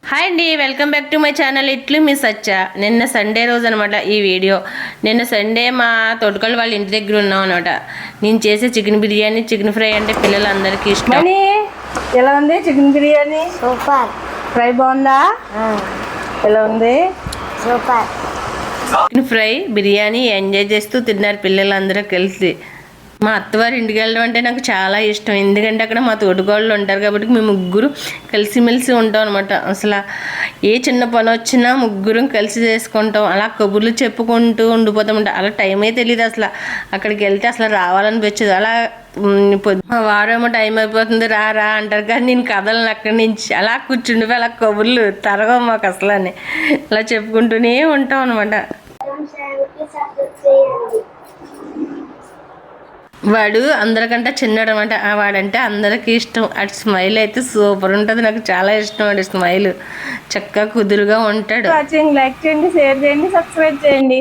Hi అండి, welcome back to my channel. ఇట్లు మీ సచ్చ. నిన్న సండే రోజు అనమాట ఈ వీడియో. నిన్న సండే మా తోటకోళ్ళు వాళ్ళ ఇంటి దగ్గర ఉన్నాం అనమాట. నేను చేసే చికెన్ బిర్యానీ, చికెన్ ఫ్రై అంటే పిల్లలందరికీ ఇష్టం. ఎలా ఉంది చికెన్ బిర్యానీ? సూపర్. ఫ్రై బాగుందా? ఎలా ఉంది? Super. Chicken fry biryani enjoy చేస్తూ తిన్నారు పిల్లలందరూ కలిసి. మా అత్తవారి ఇంటికి వెళ్ళడం అంటే నాకు చాలా ఇష్టం. ఎందుకంటే అక్కడ మా తోటికోళ్ళు ఉంటారు కాబట్టి మేము ముగ్గురు కలిసిమెలిసి ఉంటాం అనమాట. అసలు ఏ చిన్న పని వచ్చినా ముగ్గురం కలిసి చేసుకుంటాం. అలా కబుర్లు చెప్పుకుంటూ ఉండిపోతామంట. అలా టైమే తెలియదు అసలు. అక్కడికి వెళ్తే అసలు రావాలనిపించదు. అలా వారేమో టైం అయిపోతుంది రా రా అంటారు, కానీ నేను కదలను అక్కడి నుంచి. అలా కూర్చుండిపోయి అలా కబుర్లు తరగవు మాకు అసలు అని అలా చెప్పుకుంటూనే ఉంటాం అనమాట. వాడు అందరికంటే చిన్నాడు అనమాట. వాడంటే అందరికీ ఇష్టం. అటు స్మైల్ అయితే సూపర్ ఉంటుంది. నాకు చాలా ఇష్టం వాడి స్మైల్. చక్కగా కుదురుగా ఉంటాడు. లైక్ చేయండి, షేర్ చేయండి, సబ్స్క్రైబ్ చేయండి.